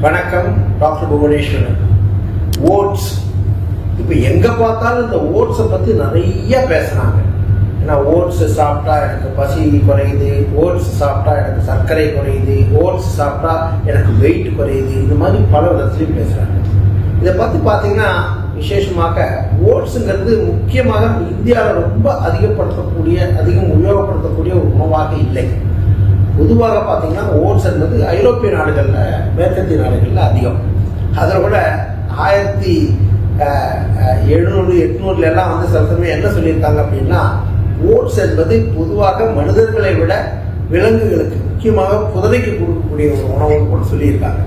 வணக்கம், doctor Bhuvaneswaran. Oats இப்போ எங்க பார்த்தாலும் இந்த ஓட்ஸை பத்தி நிறைய பேசுறாங்க. ஏன்னா ஓட்ஸ் சாப்பிட்டா எனக்கு பசி குறையுது, ஓட்ஸ் சாப்பிட்டா எனக்கு சர்க்கரை குறையுது, ஓட்ஸ் சாப்பிட்டா எனக்கு வெயிட் குறையுது, இந்த மாதிரி பல விதத்துலையும் பேசுறாங்க. இதை பத்தி பார்த்தீங்கன்னா விசேஷமாக ஓட்ஸுங்கிறது முக்கியமாக இந்தியாவில் ரொம்ப அதிகம் உபயோகப்படுத்தக்கூடிய ஒரு உணவாக இல்லை. பொதுவாக பார்த்தீங்கன்னா ஓட்ஸ் என்பது ஐரோப்பிய நாடுகளில், மேற்கத்திய நாடுகளில் அதிகம். அதில் கூட 1700-800 எல்லாம் சில சமயம் என்ன சொல்லியிருக்காங்க அப்படின்னா, ஓட்ஸ் என்பது பொதுவாக மனிதர்களை விட விலங்குகளுக்கு, முக்கியமாக குதிரைக்கு கொடுக்கக்கூடிய ஒரு உணவுன்னு கூட சொல்லியிருக்காங்க.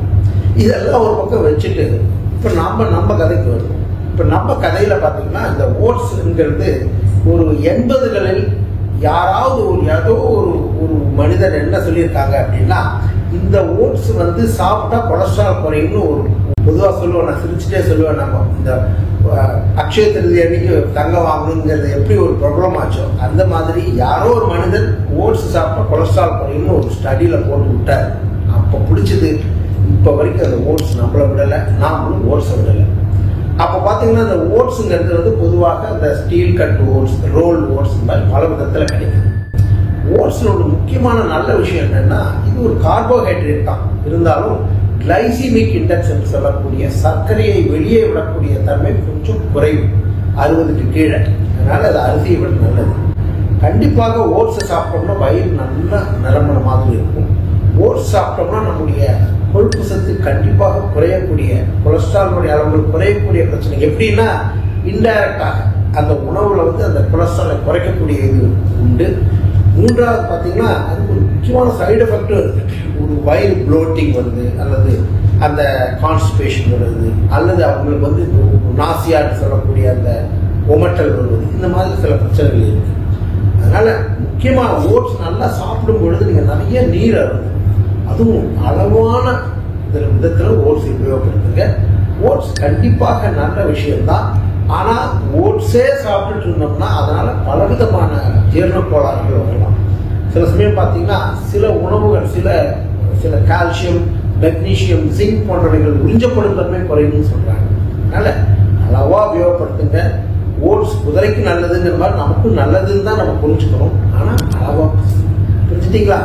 இதெல்லாம் ஒரு பக்கம் வச்சுட்டு இப்போ நம்ம கதைக்கு வருவோம். இப்போ நம்ம கதையில பார்த்தீங்கன்னா இந்த ஓட்ஸ்ங்கிறது ஒரு 80களில் ஏதோ ஒரு மனிதர் என்ன சொல்லியிருக்காங்க அப்படின்னா, இந்த ஓட்ஸ் சாப்பிட்டா கொலஸ்ட்ரால் குறையும்னு ஒரு பொதுவாக சொல்லுவேன். நான் சிரிச்சுட்டே சொல்லுவேன். நம்ம இந்த அக்ஷய திருதி அன்னைக்கு தங்கம் வாங்கணுங்கிறது எப்படி ஒரு ப்ராப்ளம் ஆச்சோ, அந்த மாதிரி யாரோ ஒரு மனிதர் ஓட்ஸ் சாப்பிட்டா கொலஸ்ட்ரால் குறையும்னு ஒரு ஸ்டடியில போட்டு விட்டார். அப்போ பிடிச்சது. இப்போ வரைக்கும் அந்த ஓட்ஸ் நம்மளை விடலை, நாமளும் ஓட்ஸை விடலை. அப்போ பார்த்தீங்கன்னா இந்த ஓட்ஸுங்கிறது பொதுவாக இந்த steel cut oats, roll oats மாதிரி பல விதத்தில் கிடைக்கும். ஓட்ஸில் ஒரு முக்கியமான நல்ல விஷயம் என்னன்னா, இது ஒரு கார்போஹைட்ரேட் தான். இருந்தாலும் கிளைசிமிக் இண்டெக்ஸ் என்று சொல்லக்கூடிய சர்க்கரையை வெளியே விடக்கூடிய தன்மை கொஞ்சம் குறைவு, 60க்கு கீழே. அதனால அது அரிசியை விட நல்லது. கண்டிப்பாக ஓட்ஸை சாப்பிட்டோம்னா வயிறு நல்லா நிரம்பின மாதிரி இருக்கும். ஓட்ஸ் சாப்பிட்டோம்னா நம்முடைய கொழுப்பு சத்து கண்டிப்பாக குறையக்கூடிய, கொலஸ்ட்ராலுடைய அளவுகள் குறையக்கூடிய பிரச்சனை எப்படின்னா, இன்டைரக்டாக அந்த உணவுல அந்த கொலஸ்ட்ராலை குறைக்கக்கூடிய இது உண்டு. மூன்றாவது பார்த்தீங்கன்னா அதுக்கு ஒரு முக்கியமான சைடு எஃபெக்டும் இருக்கு. ஒரு வயிறு ப்ளோட்டிங் வருது, அல்லது அந்த கான்ஸ்டிபேஷன் வருது, அல்லது அவங்களுக்கு நாசியான்னு சொல்லக்கூடிய அந்த ஒமட்டல் வருவது, இந்த மாதிரி சில பிரச்சனைகள் இருக்கு. அதனால முக்கியமா ஓட்ஸ் நல்லா சாப்பிடும் பொழுது நீங்க நிறைய நீர் அருந்தும். அதுவும் அளவான விதத்தில் ஓட்ஸ் உபயோகப்படுத்துங்க. ஓட்ஸ் கண்டிப்பாக நல்ல விஷயம்தான். ஆனா ஓட்ஸே சாப்பிட்டுட்டு இருந்தோம்னா அதனால பலவிதமான ஜீரண கோளாறுகள் வரலாம். சில சமயம் பார்த்தீங்கன்னா சில உணவுகள், சில கால்சியம், மெக்னீசியம், ஜிங்க் போன்றவைகள் உறிஞ்சப்படும் தன்மை குறையும்னு சொல்றாங்க. அதனால அளவா உபயோகப்படுத்துங்க. ஓட்ஸ் குதிரைக்கு நல்லதுங்கிற மாதிரி நமக்கும் நல்லதுன்னு தான் நம்ம புரிஞ்சுக்கணும். ஆனா அளவா புரிஞ்சுட்டீங்களா?